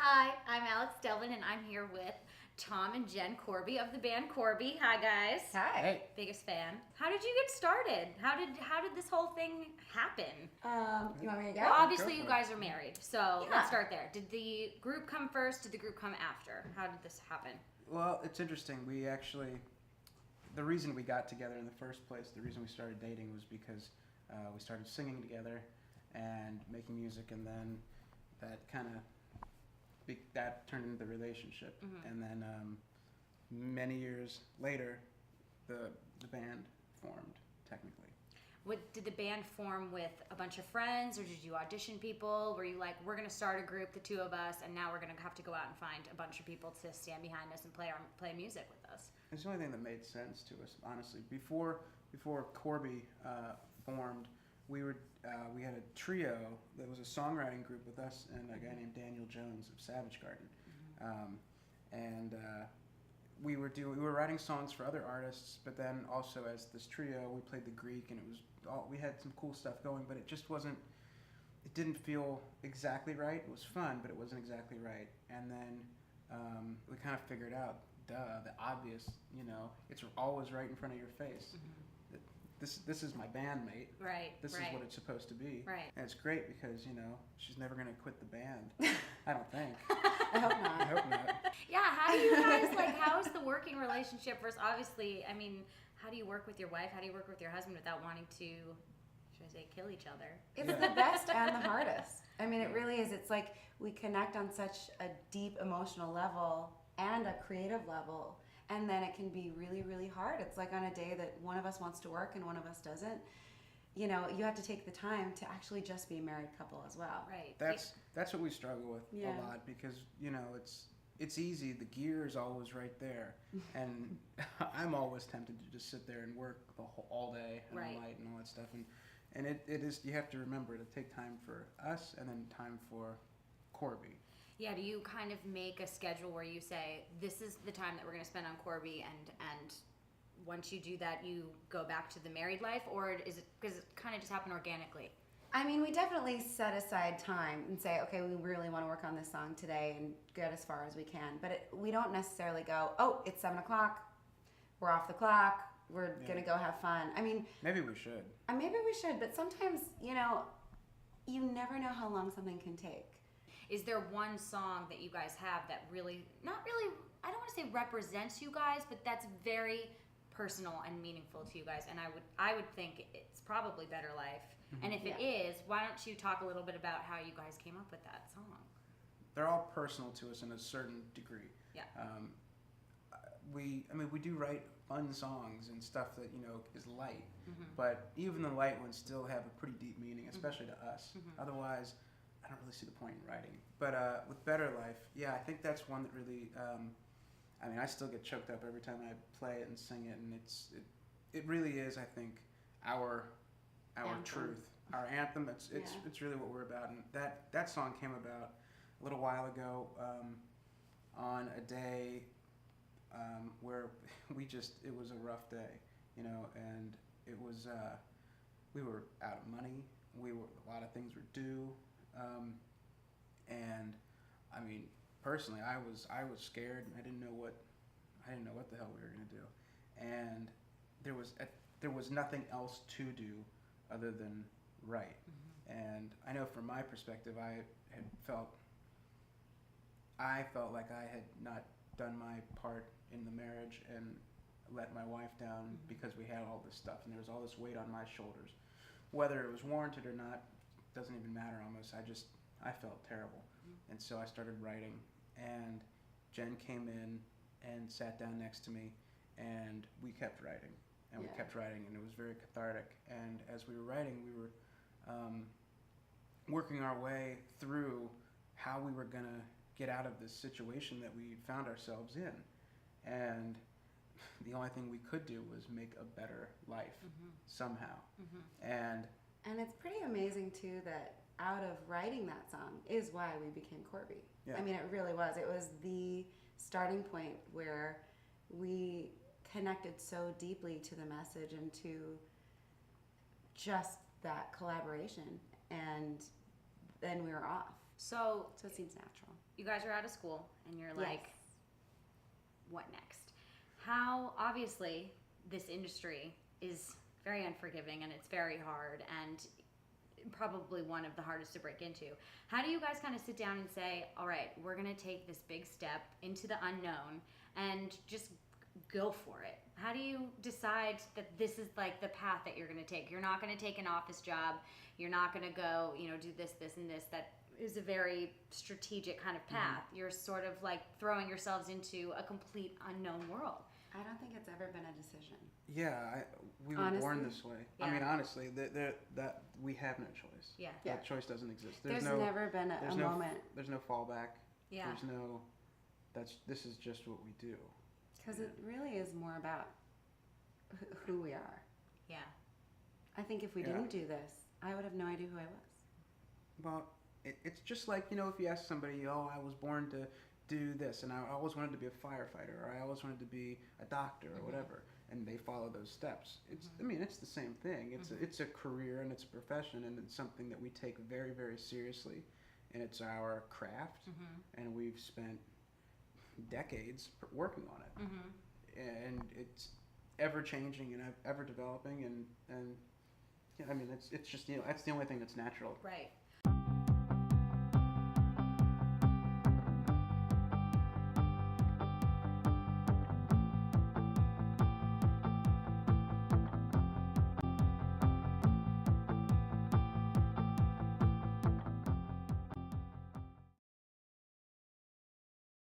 Hi, I'm Alex Delvin, and I'm here with Tom and Jen Korbee of the band Korbee. Hi, guys. Hi. Hey. Biggest fan. How did you get started? How did this whole thing happen? You want me to go? Well, obviously go you for guys are married, so Yeah. let's start there. Did the group come first? Did the group come after? How did this happen? Well, it's interesting. The reason we got together in the first place, the reason we started dating was because we started singing together and making music, and then that that turned into the relationship. Mm-hmm. And then many years later, the band formed, technically. What did the band form with a bunch of friends, or did you audition people? Were you like, we're gonna start a group, the two of us, and now we're gonna have to go out and find a bunch of people to stand behind us and play music with us? It's the only thing that made sense to us, honestly. Before Korbee formed, we had a trio that was a songwriting group with us and a guy named Daniel Jones of Savage Garden, and we were writing songs for other artists, but then also as this trio, we played the Greek, and we had some cool stuff going, but it just wasn't. It didn't feel exactly right. It was fun, but it wasn't exactly right. And then we kind of figured out, the obvious. It's always right in front of your face. Mm-hmm. This is my bandmate. Right. This is what it's supposed to be. Right. And it's great because she's never gonna quit the band. I don't think. I hope not. I hope not. Yeah, how do you guys how is the working relationship versus obviously, I mean, how do you work with your wife? How do you work with your husband without wanting to, should I say, kill each other? It's the best and the hardest. I mean, it really is. It's like we connect on such a deep emotional level and a creative level, and then it can be really, really hard. It's like on a day that one of us wants to work and one of us doesn't. You have to take the time to actually just be a married couple as well. Right. That's what we struggle with Yeah. a lot because it's easy. The gear is always right there, and I'm always tempted to just sit there and work all day and Right. all night and all that stuff. And it is, you have to remember to take time for us and then time for Korbee. Yeah, do you kind of make a schedule where you say, this is the time that we're going to spend on Korbee, and once you do that, you go back to the married life, or is it because it kind of just happened organically? I mean, we definitely set aside time and say, okay, we really want to work on this song today and get as far as we can. But we don't necessarily go, oh, it's 7 o'clock, we're off the clock, we're going to go have fun. I mean, Maybe we should. maybe we should, but sometimes, you never know how long something can take. Is there one song that you guys have that really, not really, I don't want to say represents you guys, but that's very personal and meaningful to you guys? And I would think it's probably Better Life. Mm-hmm. And if it is, why don't you talk a little bit about how you guys came up with that song? They're all personal to us in a certain degree. Yeah. We do write fun songs and stuff that is light, Mm-hmm. but even the light ones still have a pretty deep meaning, especially to us. Mm-hmm. Otherwise, I don't really see the point in writing. But with Better Life, yeah, I think that's one that really. I still get choked up every time I play it and sing it, and it really is, I think, our Anthem. truth, our anthem. It's really what we're about, and that song came about a little while ago on a day where it was a rough day, and it was we were out of money. A lot of things were due, and I mean, personally, I was scared. I didn't know what the hell we were gonna do, and there was nothing else to do other than write. Mm-hmm. And I know from my perspective, I felt like I had not done my part in the marriage and let my wife down Mm-hmm. because we had all this stuff and there was all this weight on my shoulders. Whether it was warranted or not doesn't even matter almost. I felt terrible. Mm-hmm. And so I started writing, and Jen came in and sat down next to me, and we kept writing. And we kept writing, and it was very cathartic. And as we were writing, we were working our way through how we were going to get out of this situation that we found ourselves in. And the only thing we could do was make a better life somehow. Mm-hmm. And And it's pretty amazing, too, that out of writing that song is why we became Korbee. Yeah. I mean, it really was. It was the starting point where we connected so deeply to the message and to just that collaboration, and then we were off. So So it seems natural. you guys are out of school and you're Yes. like, what next? How, obviously, this industry is very unforgiving and it's very hard and probably one of the hardest to break into. How do you guys kind of sit down and say, all right, we're going to take this big step into the unknown and just go for it? How do you decide that this is like the path that you're going to take? You're not going to take an office job. You're not going to go, do this, and this. That is a very strategic kind of path. You're sort of like throwing yourselves into a complete unknown world. I don't think it's ever been a decision. Yeah, we were born Honestly? this way. Yeah. I mean, honestly, that we have no choice. Yeah. That choice doesn't exist. There's no, never been a no, moment. There's no fallback. Yeah. There's no. This is just what we do. Because it really is more about who we are. Yeah. I think if we Yeah. didn't do this, I would have no idea who I was. Well, it's just like, if you ask somebody, oh, I was born to do this, and I always wanted to be a firefighter, or I always wanted to be a doctor, or whatever, and they follow those steps. I mean, it's the same thing. It's a career and it's a profession, and it's something that we take very, very seriously, and it's our craft, and we've spent decades working on it, and it's ever changing and ever developing, and yeah, I mean, it's just that's the only thing that's natural. Right.